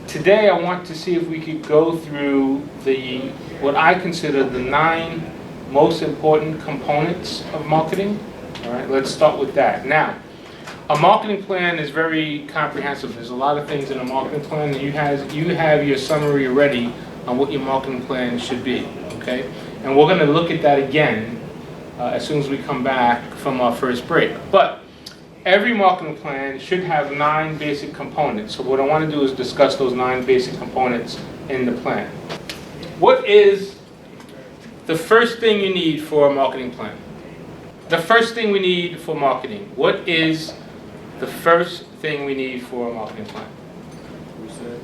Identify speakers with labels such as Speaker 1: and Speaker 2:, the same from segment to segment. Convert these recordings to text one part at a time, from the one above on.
Speaker 1: today I want to see if we could go through what I consider the 9 most important components of marketing. All right, let's start with that. Now, a marketing plan is very comprehensive. There's a lot of things in a marketing plan, and you have your summary ready on what your marketing plan should be, okay? And we're going to look at that again as soon as we come back from our first break. But every marketing plan should have 9 basic components. So what I want to do is discuss those 9 basic components in the plan. What is the first thing you need for a marketing plan? The first thing we need for marketing. What is the first thing we need for a marketing plan?
Speaker 2: Research.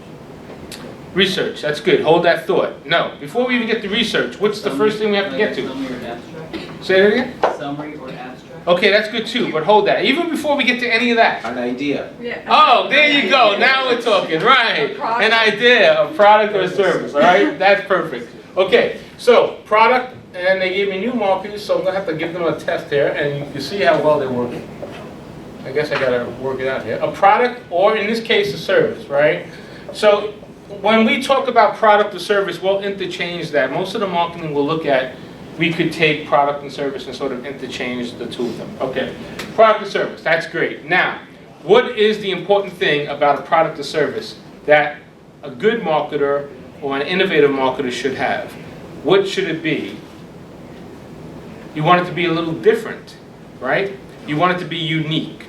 Speaker 1: Research, that's good. Hold that thought. No, before we even get to research, what's the first thing we have to get to?
Speaker 3: Summary or abstract?
Speaker 1: Say that again?
Speaker 3: Summary or abstract?
Speaker 1: Okay, that's good too, but hold that. Even before we get to any of that.
Speaker 2: An idea.
Speaker 4: Yeah.
Speaker 1: Oh, there you go. Now we're talking, right? An idea, a product or a service, all right? That's perfect. Okay, so product, and they gave me new markers, so I'm going to have to give them a test here, and you can see how well they're working. I guess I got to work it out here. A product, or in this case, a service, right? So when we talk about product or service, we'll interchange that. Most of the marketing we'll look at, we could take product and service and sort of interchange the two of them. Okay, product or service, that's great. Now, what is the important thing about a product or service that a good marketer or an innovative marketer should have? What should it be? You want it to be a little different, right? You want it to be unique.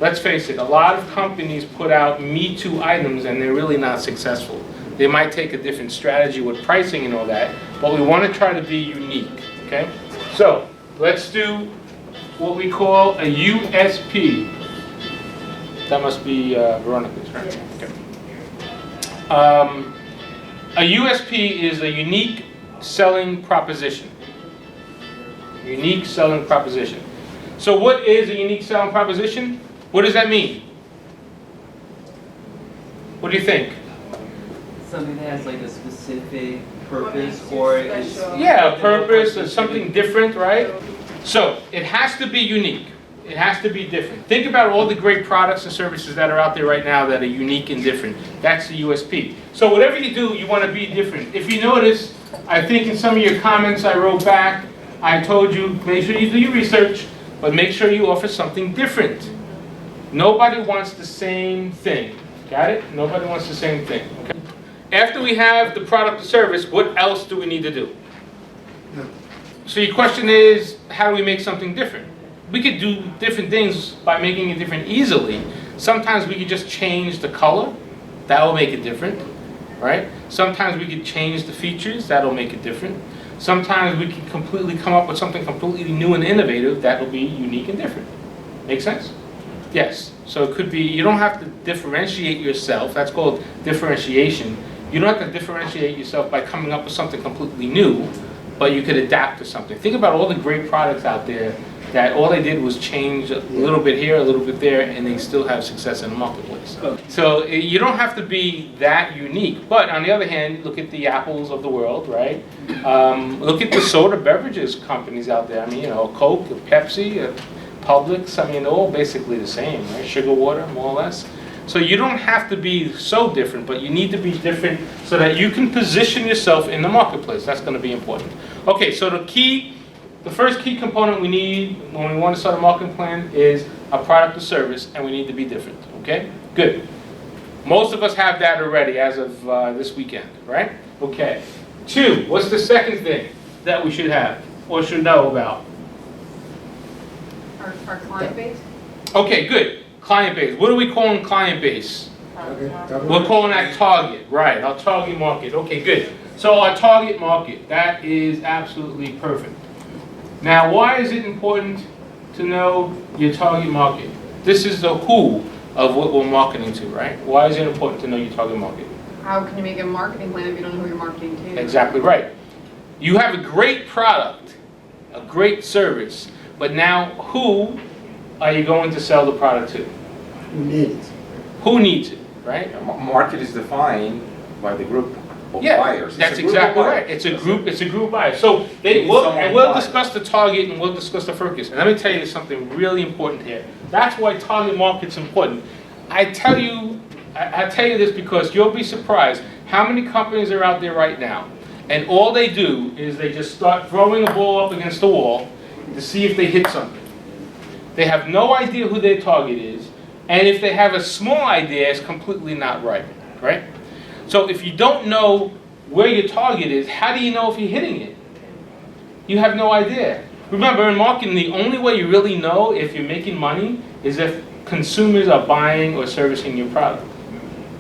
Speaker 1: Let's face it, a lot of companies put out Me Too items and they're really not successful. They might take a different strategy with pricing and all that, but we want to try to be unique, okay? So, let's do what we call a USP. That must be Veronica's, right?
Speaker 4: Yes.
Speaker 1: Okay. A USP is a unique selling proposition. Unique selling proposition. So what is a unique selling proposition? What does that mean? What do you think?
Speaker 3: Something that has like a specific purpose or is...
Speaker 1: Yeah, a purpose or something different, right? So it has to be unique. It has to be different. Think about all the great products and services that are out there right now that are unique and different. That's the USP. So whatever you do, you want to be different. If you notice, I think in some of your comments I wrote back, I told you, make sure you do your research, but make sure you offer something different. Nobody wants the same thing. Got it? Nobody wants the same thing. Okay? After we have the product or service, what else do we need to do? So your question is, how do we make something different? We could do different things by making it different easily. Sometimes we could just change the color. That will make it different, right? Sometimes we could change the features. That will make it different. Sometimes we can completely come up with something completely new and innovative that will be unique and different. Make sense? Yes. So it could be, you don't have to differentiate yourself. That's called differentiation. You don't have to differentiate yourself by coming up with something completely new, but you could adapt to something. Think about all the great products out there that all they did was change a little bit here, a little bit there, and they still have success in the marketplace. So you don't have to be that unique. But on the other hand, look at the Apples of the world, right? Look at the soda beverages companies out there. I mean, you know, Coke, Pepsi, Publix, I mean, they're all basically the same, right? Sugar water, more or less. So you don't have to be so different, but you need to be different so that you can position yourself in the marketplace. That's going to be important. Okay, so the first key component we need when we want to start a marketing plan is a product or service, and we need to be different, okay? Good. Most of us have that already as of this weekend, right? Okay. 2, what's the second thing that we should have or should know about?
Speaker 4: Our client base?
Speaker 1: Okay, good. Client base. What are we calling client base? We're calling that target, right? Our target market. Okay, good. So our target market, that is absolutely perfect. Now, why is it important to know your target market? This is the who of what we're marketing to, right? Why is it important to know your target market?
Speaker 4: How can you make a marketing plan if you don't know who you're marketing to?
Speaker 1: Exactly right. You have a great product, a great service, but now who are you going to sell the product to?
Speaker 5: Who needs it?
Speaker 1: Who needs it, right?
Speaker 2: Market is defined by the group of
Speaker 1: Yeah,
Speaker 2: buyers.
Speaker 1: that's
Speaker 2: It's a group of
Speaker 1: exactly
Speaker 2: buyers.
Speaker 1: right. It's a group of buyers. So
Speaker 2: Need someone
Speaker 1: we'll
Speaker 2: buy.
Speaker 1: discuss the target and we'll discuss the focus. And let me tell you something really important here. That's why target market's important. I tell you I tell you this because you'll be surprised how many companies are out there right now, and all they do is they just start throwing a ball up against the wall to see if they hit something. They have no idea who their target is, and if they have a small idea, it's completely not right, right? So if you don't know where your target is, how do you know if you're hitting it? You have no idea. Remember, in marketing, the only way you really know if you're making money is if consumers are buying or servicing your product,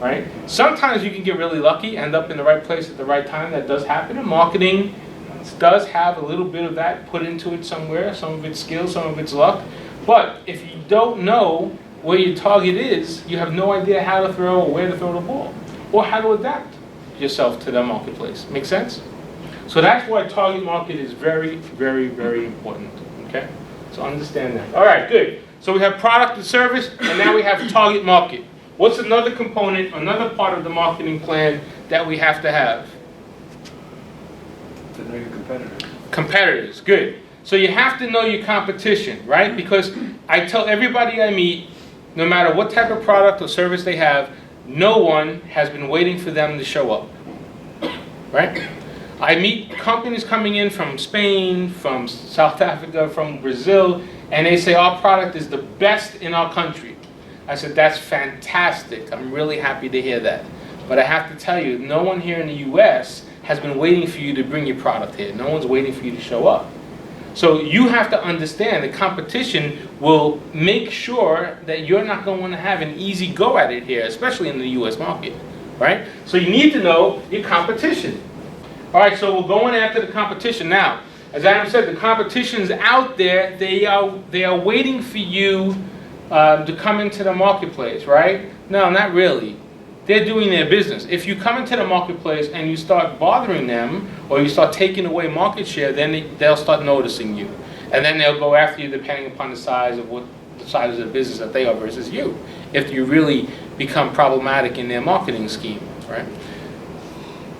Speaker 1: right? Sometimes you can get really lucky, end up in the right place at the right time. That does happen. And marketing does have a little bit of that put into it somewhere. Some of it's skill, some of it's luck. But if you don't know where your target is, you have no idea how to throw or where to throw the ball, or how to adapt yourself to the marketplace. Make sense? So that's why target market is very, very, very important. Okay? So understand that. All right, good. So we have product and service, and now we have target market. What's another component, another part of the marketing plan that we have to have?
Speaker 2: To know your competitors.
Speaker 1: Competitors, good. So you have to know your competition, right? Because I tell everybody I meet, no matter what type of product or service they have, no one has been waiting for them to show up, right? I meet companies coming in from Spain, from South Africa, from Brazil, and they say our product is the best in our country. I said, that's fantastic. I'm really happy to hear that. But I have to tell you, no one here in the US has been waiting for you to bring your product here. No one's waiting for you to show up. So you have to understand the competition will make sure that you're not going to have an easy go at it here, especially in the US market, right? So you need to know your competition. All right, so we're going after the competition now. As Adam said, the competition is out there. They are waiting for you to come into the marketplace, right? No, not really. They're doing their business. If you come into the marketplace and you start bothering them, or you start taking away market share, then they'll start noticing you. And then they'll go after you depending upon the size of the size of the business that they are versus you. If you really become problematic in their marketing scheme, right?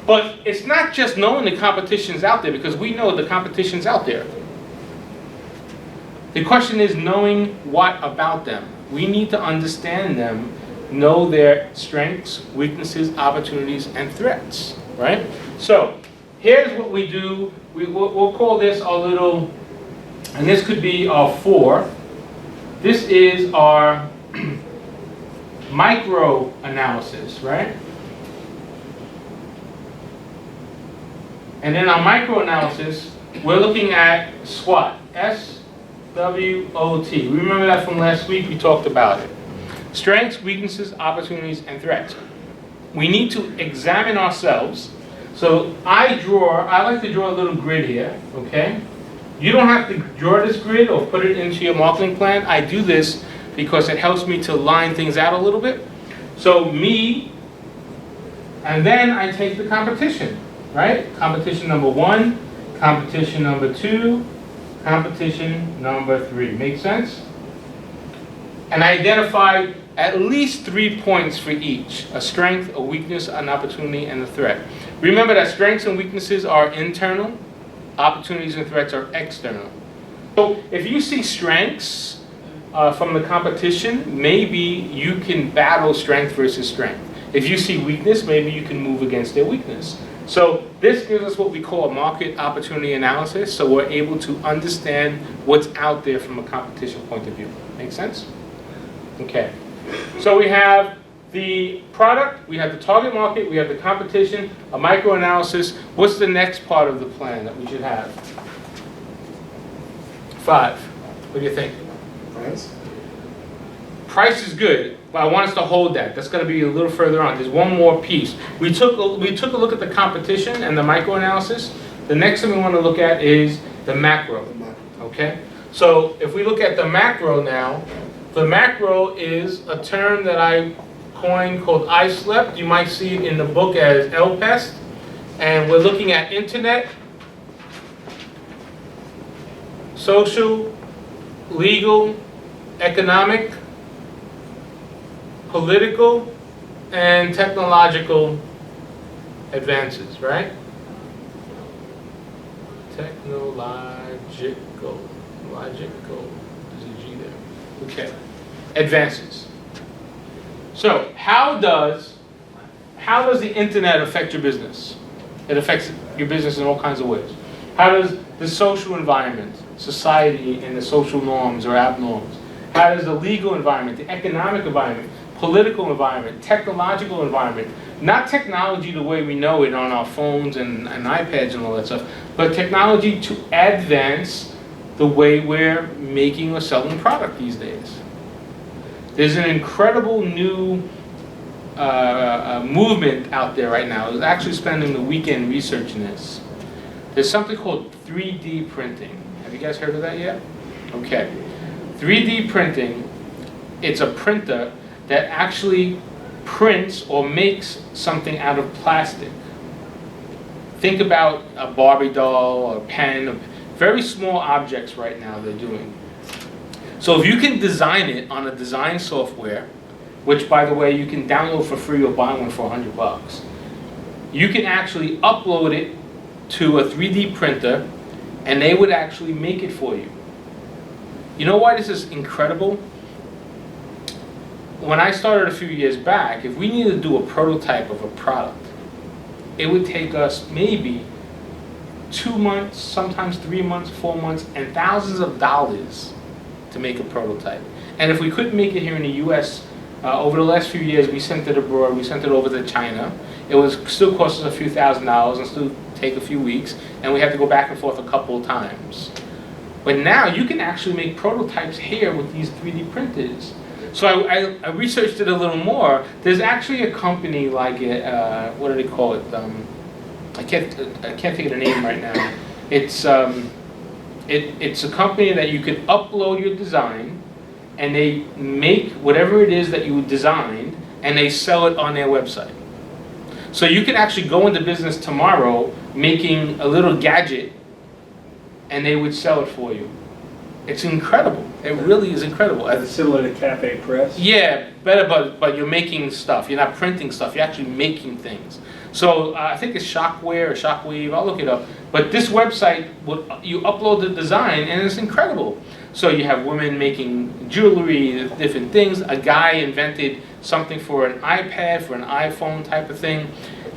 Speaker 1: But it's not just knowing the competition's out there, because we know the competition's out there. The question is knowing what about them. We need to understand them, know their strengths, weaknesses, opportunities, and threats, right? So here's what we do. We'll call this our little, and this could be our 4. This is our micro analysis, right? And in our micro analysis, we're looking at SWOT, S-W-O-T. Remember that from last week? We talked about it. Strengths, weaknesses, opportunities, and threats. We need to examine ourselves. So I like to draw a little grid here, okay? You don't have to draw this grid or put it into your marketing plan. I do this because it helps me to line things out a little bit. So me, and then I take the competition, right? Competition number 1, competition number 2, competition number 3. Make sense? And I identify at least 3 points for each: a strength, a weakness, an opportunity, and a threat. Remember that strengths and weaknesses are internal, opportunities and threats are external. So if you see strengths from the competition, maybe you can battle strength versus strength. If you see weakness, maybe you can move against their weakness. So this gives us what we call a market opportunity analysis, so we're able to understand what's out there from a competition point of view. Make sense? Okay. So we have the product, we have the target market, we have the competition, a micro-analysis. What's the next part of the plan that we should have? 5. What do you think?
Speaker 2: Price?
Speaker 1: Price is good, but I want us to hold that. That's going to be a little further on. There's one more piece. We took a look at the competition and the micro-analysis. The next thing we want to look at is the macro. Okay? So if we look at the macro now, the macro is a term that I coined called I slept. You might see it in the book as LPEST. And we're looking at internet, social, legal, economic, political, and technological advances, right? Logical, there's a G there. Okay, advances. So how does the internet affect your business? It affects your business in all kinds of ways. How does the social environment, society, and the social norms or abnorms? How does the legal environment, the economic environment, political environment, technological environment, not technology the way we know it on our phones and iPads and all that stuff, but technology to advance the way we're making or selling product these days. There's an incredible new movement out there right now. I was actually spending the weekend researching this. There's something called 3D printing. Have you guys heard of that yet? Okay. 3D printing, it's a printer that actually prints or makes something out of plastic. Think about a Barbie doll or a pen, very small objects right now they're doing. So if you can design it on a design software, which by the way you can download for free or buy one for $100, you can actually upload it to a 3D printer and they would actually make it for you. You know why this is incredible? When I started a few years back, if we needed to do a prototype of a product, it would take us maybe 2 months, sometimes 3 months, 4 months, and thousands of dollars to make a prototype. And if we couldn't make it here in the US, over the last few years, we sent it abroad, we sent it over to China. It was still cost us a few $1,000s and still take a few weeks, and we had to go back and forth a couple of times. But now you can actually make prototypes here with these 3D printers. So I researched it a little more. There's actually a company like what do they call it? I can't think of the name right now. It's a company that you can upload your design, and they make whatever it is that you designed, and they sell it on their website. So you can actually go into business tomorrow making a little gadget, and they would sell it for you. It's incredible. It really is incredible.
Speaker 5: Is it similar to Cafe Press?
Speaker 1: Yeah, better, but you're making stuff. You're not printing stuff. You're actually making things. So I think it's Shockware or Shockwave. I'll look it up. But this website, you upload the design, and it's incredible. So you have women making jewelry, different things. A guy invented something for an iPad, for an iPhone type of thing.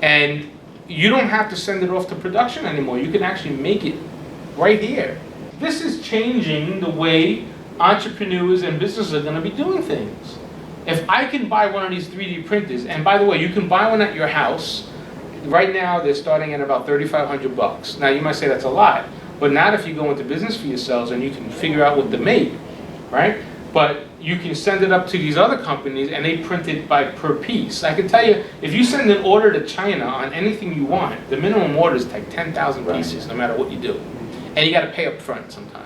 Speaker 1: And you don't have to send it off to production anymore. You can actually make it right here. This is changing the way entrepreneurs and businesses are going to be doing things. If I can buy one of these 3D printers, and by the way, you can buy one at your house. Right now, they're starting at about $3,500. Now, you might say that's a lot, but not if you go into business for yourselves and you can figure out what to make, right? But you can send it up to these other companies and they print it by per piece. I can tell you, if you send an order to China on anything you want, the minimum order is like 10,000 pieces, no matter what you do. And you got to pay up front sometimes.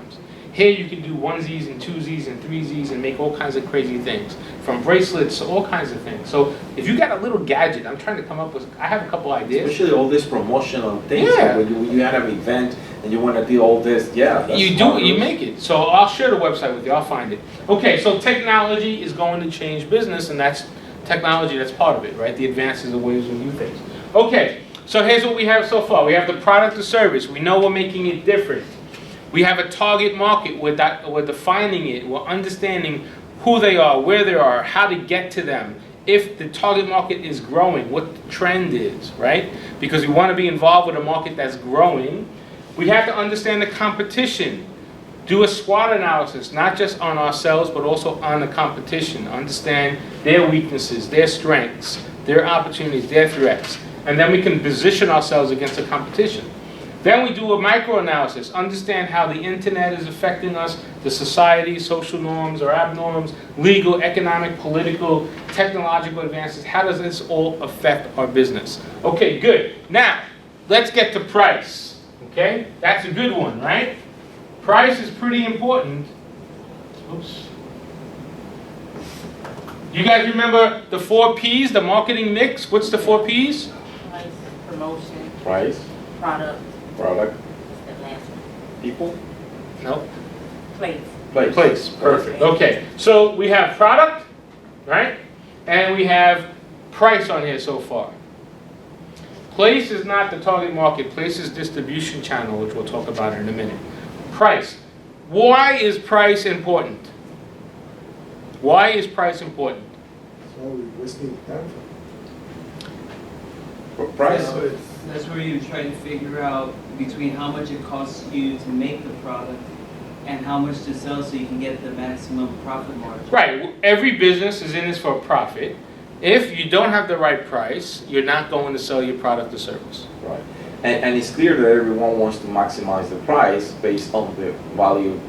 Speaker 1: Here you can do onesies and twosies and threesies and make all kinds of crazy things, from bracelets to all kinds of things. So if you got a little gadget, I'm trying to come up with, I have a couple ideas.
Speaker 2: Especially all this promotional things,
Speaker 1: Yeah.
Speaker 2: like when you had an event and you want to do all this, yeah. that's
Speaker 1: You do,
Speaker 2: marvelous.
Speaker 1: you make it. So I'll share the website with you, I'll find it. Okay, so technology is going to change business, and that's technology, that's part of it, right? The advances of ways we do things. Okay, so here's what we have so far. We have the product or service. We know we're making it different. We have a target market, we're defining it, we're understanding who they are, where they are, how to get to them. If the target market is growing, what the trend is, right? Because we want to be involved with a market that's growing. We have to understand the competition. Do a SWOT analysis, not just on ourselves, but also on the competition. Understand their weaknesses, their strengths, their opportunities, their threats. And then we can position ourselves against the competition. Then we do a microanalysis, understand how the internet is affecting us, the society, social norms or abnorms, legal, economic, political, technological advances. How does this all affect our business? Okay, good. Now, let's get to price. Okay, that's a good one, right? Price is pretty important. Oops. You guys remember the 4 Ps, the marketing mix? What's the 4 Ps?
Speaker 6: Price, promotion,
Speaker 2: Price,
Speaker 6: product,
Speaker 2: product,
Speaker 6: what's the last one?
Speaker 2: people,
Speaker 1: No.
Speaker 6: Place.
Speaker 1: Place, perfect. Okay, so we have product, right? And we have price on here so far. Place is not the target market. Place is distribution channel, which we'll talk about in a minute. Price. Why is price important? Why is price important?
Speaker 7: So we're wasting time.
Speaker 2: But price,
Speaker 3: That's where you try to figure out between how much it costs you to make the product and how much to sell so you can get the maximum profit margin.
Speaker 1: Right, every business is in this for a profit. If you don't have the right price, you're not going to sell your product or service.
Speaker 2: right. And it's clear that everyone wants to maximize the price based on the value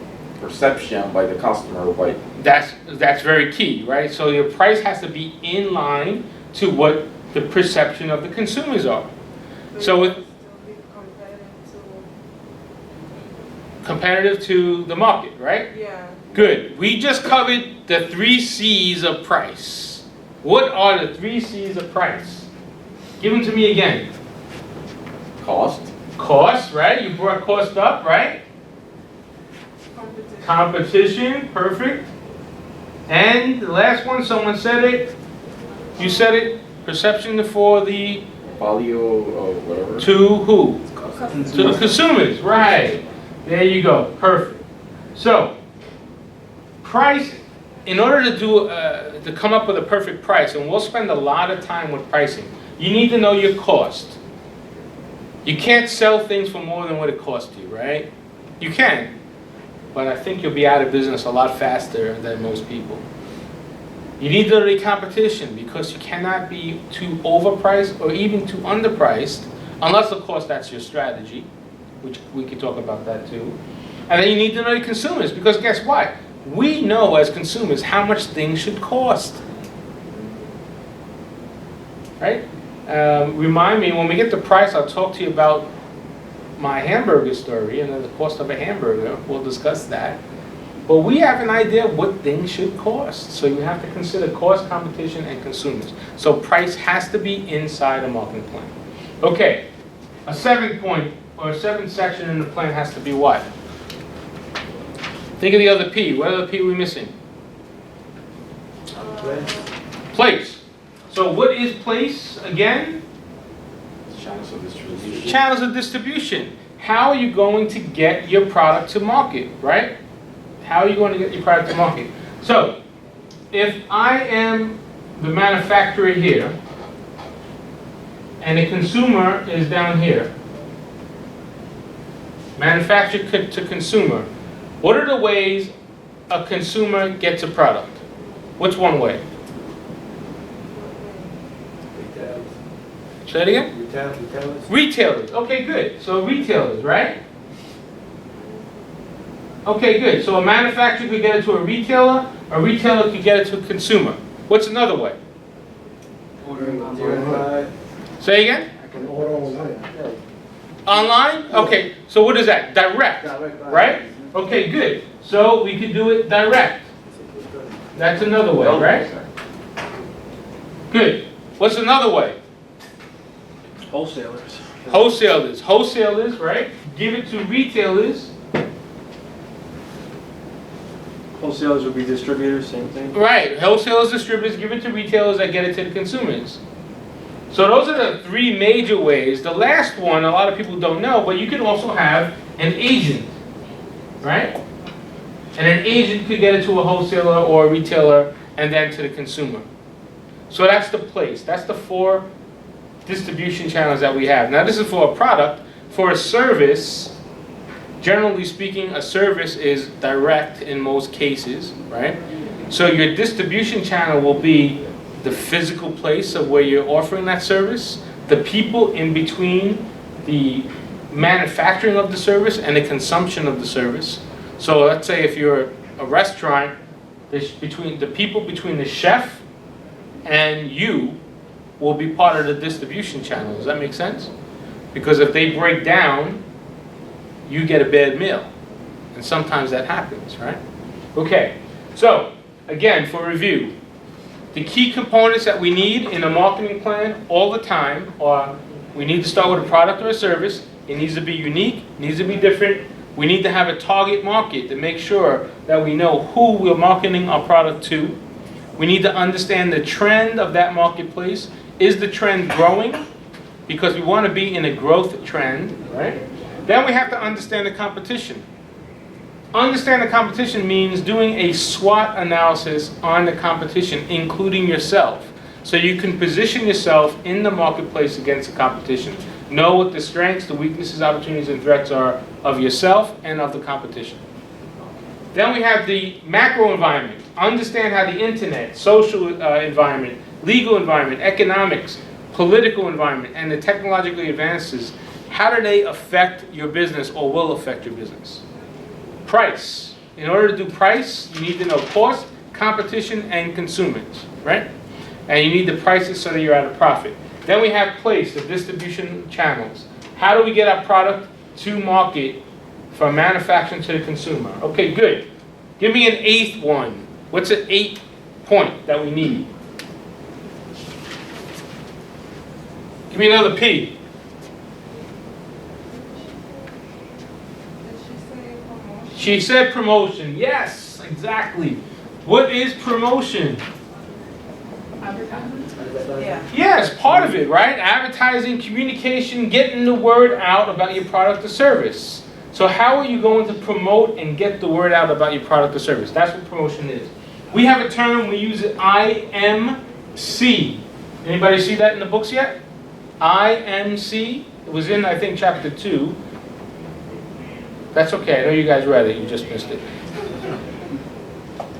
Speaker 2: perception by the customer, by
Speaker 1: That's very key, right? So your price has to be in line to what the perception of the consumers are. So it, competitive to the market, right?
Speaker 8: Yeah.
Speaker 1: Good. We just covered the 3 C's of price. What are the 3 C's of price? Give them to me again.
Speaker 2: cost.
Speaker 1: Cost, right? You brought cost up, right?
Speaker 8: Competition.
Speaker 1: Competition, perfect. And the last one, someone said it. You said it. Perception for the,
Speaker 2: Value or whatever.
Speaker 1: to who? To the consumers, right. There you go, perfect. So, price, in order to do, to come up with a perfect price, and we'll spend a lot of time with pricing, you need to know your cost. You can't sell things for more than what it costs you, right? You can, but I think you'll be out of business a lot faster than most people. You need to know the competition because you cannot be too overpriced or even too underpriced, unless of course that's your strategy, which we could talk about that too. And then you need to know the consumers because guess what? We know as consumers how much things should cost. Right? Remind me, when we get the price, I'll talk to you about my hamburger story and then the cost of a hamburger. We'll discuss that. But we have an idea of what things should cost. So you have to consider cost, competition, and consumers. So price has to be inside a marketing plan. Okay, a 7th point or a 7th section in the plan has to be what? Think of the other P. What other P are we missing? Place. So what is place again?
Speaker 2: Channels of distribution.
Speaker 1: Channels of distribution. How are you going to get your product to market, right? How are you going to get your product to market? So, if I am the manufacturer here, and the consumer is down here, manufacturer to consumer, what are the ways a consumer gets a product? What's one way? Say it again?
Speaker 7: Retailers.
Speaker 1: Retailers. Okay, good. So retailers, right? Okay, good. So a manufacturer could get it to a retailer could get it to a consumer. What's another way?
Speaker 3: Ordering
Speaker 7: Online.
Speaker 1: Say again?
Speaker 7: I can order online.
Speaker 1: Online? Okay, so what is that? Direct, right? Okay, good. So we could do it direct. That's another way, right? Good. What's another way?
Speaker 5: Wholesalers.
Speaker 1: Wholesalers. Wholesalers, right? Give it to retailers.
Speaker 5: Wholesalers would be distributors, same thing.
Speaker 1: Right. Wholesalers, distributors, give it to retailers that get it to the consumers. So those are the 3 major ways. The last one, a lot of people don't know, but you can also have an agent, right? And an agent could get it to a wholesaler or a retailer and then to the consumer. So that's the place. That's the 4 distribution channels that we have. Now this is for a product. For a service, generally speaking, a service is direct in most cases, right? So your distribution channel will be the physical place of where you're offering that service, the people in between the manufacturing of the service and the consumption of the service. So let's say if you're a restaurant, between the people between the chef and you will be part of the distribution channel. Does that make sense? Because if they break down, you get a bad meal. And sometimes that happens, right? Okay, so again, for review, the key components that we need in a marketing plan all the time are we need to start with a product or a service. It needs to be unique, needs to be different. We need to have a target market to make sure that we know who we're marketing our product to. We need to understand the trend of that marketplace. Is the trend growing? Because we want to be in a growth trend, right? Then we have to understand the competition. understand the competition means doing a SWOT analysis on the competition, including yourself. So you can position yourself in the marketplace against the competition. Know what the strengths, the weaknesses, opportunities, and threats are of yourself and of the competition. Then we have the macro environment. Understand how the internet, social environment, legal environment, economics, political environment, and the technologically advances, how do they affect your business or will affect your business? Price. In order to do price, you need to know cost, competition, and consumers, right? And you need the prices so that you're at a profit. Then we have place, the distribution channels. How do we get our product to market from manufacturing to the consumer? Okay, good. Give me an eighth one. What's an 8th point that we need? Give me another P.
Speaker 8: Did she say promotion?
Speaker 1: She said promotion. Yes, exactly. What is promotion?
Speaker 4: Advertising?
Speaker 8: Yeah.
Speaker 1: Yes, part of it, right? Advertising, communication, getting the word out about your product or service. So how are you going to promote and get the word out about your product or service? That's what promotion is. We have a term, we use it, IMC. Anybody see that in the books yet? IMC. It was in, I think, chapter 2. That's okay, I know you guys read it, you just missed it.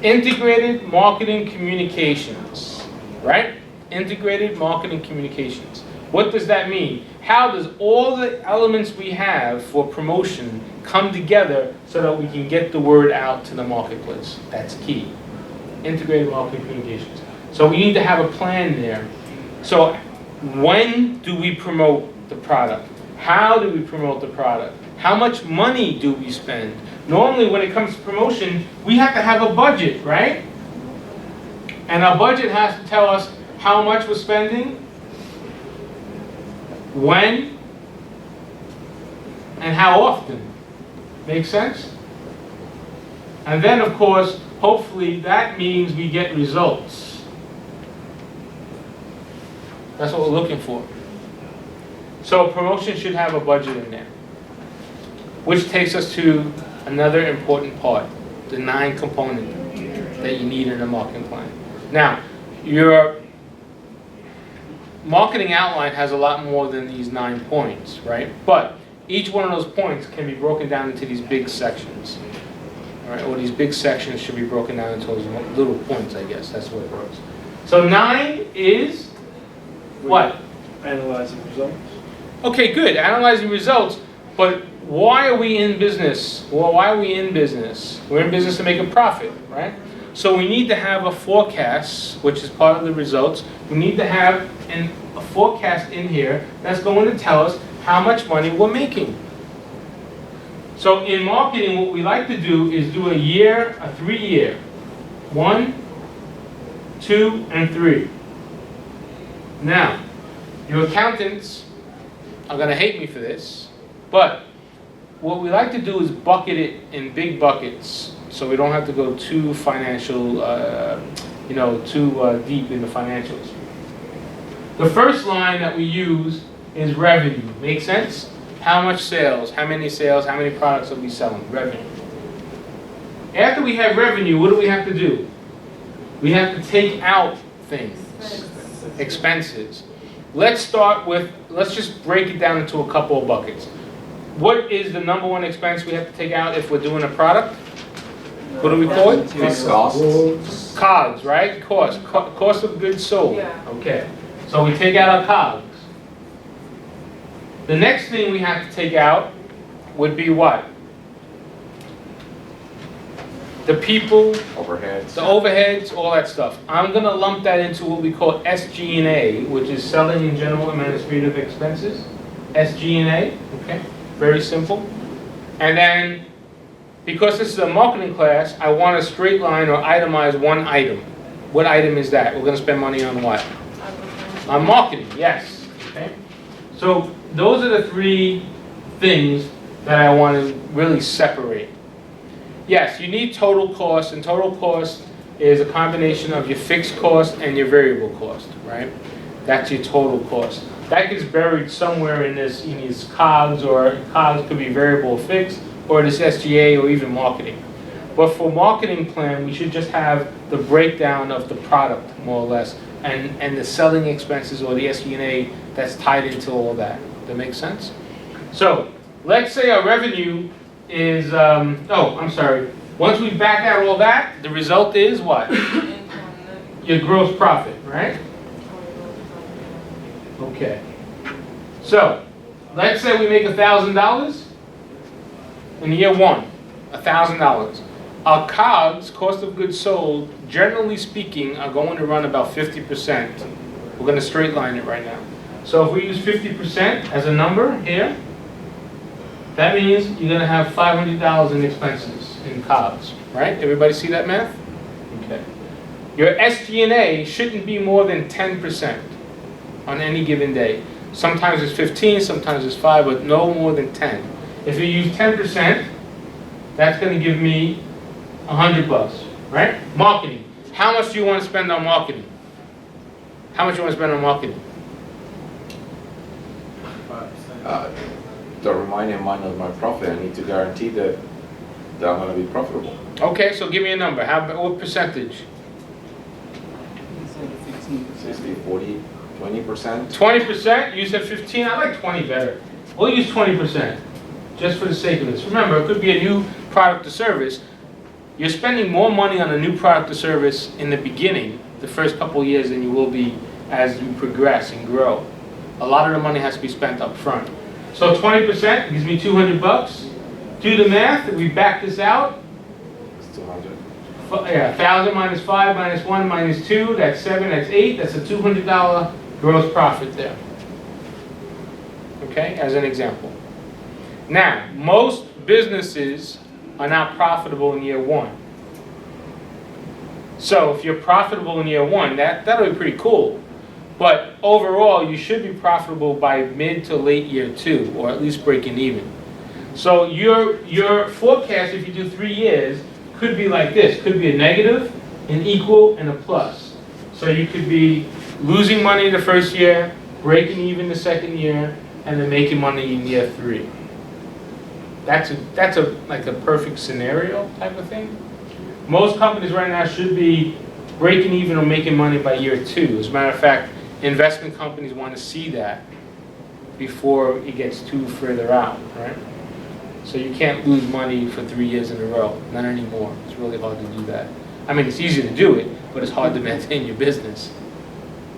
Speaker 1: Integrated marketing communications, right? Integrated marketing communications. What does that mean? How does all the elements we have for promotion come together so that we can get the word out to the marketplace? That's key. Integrated marketing communications. So we need to have a plan there. So when do we promote the product? How do we promote the product? How much money do we spend? Normally when it comes to promotion, we have to have a budget, right? And our budget has to tell us how much we're spending, when, and how often. Make sense? And then, of course, hopefully that means we get results. That's what we're looking for. So promotion should have a budget in there. Which takes us to another important part, the 9 component that you need in a marketing plan. Now, your marketing outline has a lot more than these 9 points, right? But each one of those points can be broken down into these big sections. All right, or these big sections should be broken down into those little points, I guess. That's what it works. So 9 is what?
Speaker 5: Analyzing results.
Speaker 1: Okay, good. Analyzing results. But why are we in business? Well, why are we in business? We're in business to make a profit, right? So we need to have a forecast, which is part of the results. We need to have a forecast in here that's going to tell us how much money we're making. So in marketing, what we like to do is do a 3-year. 1, 2, and 3. Now, your accountants are going to hate me for this, but what we like to do is bucket it in big buckets so we don't have to go too financial, too deep in the financials. The first line that we use is revenue. Make sense? How much sales, how many products are we selling? Revenue. After we have revenue, what do we have to do? We have to take out things, expenses. Let's just break it down into a couple of buckets. What is the number one expense we have to take out if we're doing a product? What do we call it?
Speaker 2: Fixed costs.
Speaker 1: COGS, right? Cost of goods sold.
Speaker 8: Yeah.
Speaker 1: Okay. So we take out our COGS. The next thing we have to take out would be what? The people,
Speaker 2: Overheads.
Speaker 1: the overheads, all that stuff. I'm going to lump that into what we call SG&A, which is selling and general administrative expenses. SG&A, okay? Very simple. And then, because this is a marketing class, I want to straight line or itemize one item. What item is that? We're going to spend money on what? On marketing, yes. Okay? So those are the 3 things that I want to really separate. Yes, you need total cost, and total cost is a combination of your fixed cost and your variable cost, right? That's your total cost. That gets buried somewhere in these COGS, or COGS could be variable or fixed, or this SGA, or even marketing. But for marketing plan, we should just have the breakdown of the product, more or less, and the selling expenses or the SG&A that's tied into all that. That makes sense? So, let's say our revenue is, once we back out all that, the result is what? Your gross profit, right? Okay. So, let's say we make $1,000 in year one, $1,000. Our COGS, cost of goods sold, generally speaking, are going to run about 50%. We're going to straight line it right now. So if we use 50% as a number here, that means you're going to have $500 in expenses in COGS, right? Everybody see that math? Okay. Your SG&A shouldn't be more than 10% on any given day. Sometimes it's 15, sometimes it's 5, but no more than 10. If you use 10%, that's going to give me $100, right? Marketing. How much do you want to spend on marketing? How much do you want to spend on marketing?
Speaker 2: To remind him of my profit, I need to guarantee that I'm going to be profitable.
Speaker 1: Okay, so give me a number. What percentage?
Speaker 3: It's like 15%.
Speaker 2: 60, 40, 20%.
Speaker 1: 20%? You said 15? I like 20 better. We'll use 20%, just for the sake of this. Remember, it could be a new product or service. You're spending more money on a new product or service in the beginning, the first couple of years, than you will be as you progress and grow. A lot of the money has to be spent up front. So 20% gives me $200. Do the math. If we back this out,
Speaker 2: It's 200.
Speaker 1: yeah, 1,000 minus 5 minus 1 minus 2, that's 7, that's 8. That's a $200 gross profit there. Okay, as an example. Now, most businesses are not profitable in year one. So if you're profitable in year one, that'll be pretty cool. But overall, you should be profitable by mid to late year two, or at least breaking even. So your forecast, if you do 3 years, could be like this. Could be a negative, an equal, and a plus. So you could be losing money the first year, breaking even the second year, and then making money in year 3. That's like a perfect scenario type of thing. Most companies right now should be breaking even or making money by year 2. As a matter of fact, investment companies want to see that before it gets too further out, right? So you can't lose money for 3 years in a row, not anymore. It's really hard to do that. I mean, it's easy to do it, but it's hard to maintain your business.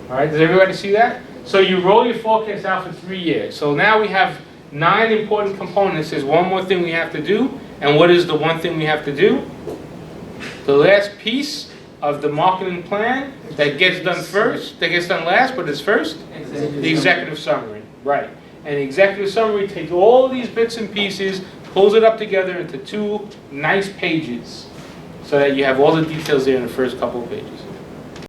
Speaker 1: All right, does everybody see that? So you roll your forecast out for 3 years. So now we have 9 important components. There's one more thing we have to do. And what is the one thing we have to do? The last piece of the marketing plan that gets done first, that gets done last, but it's first? The executive summary. Right. And the executive summary takes all these bits and pieces, pulls it up together into 2 nice pages so that you have all the details there in the first couple of pages.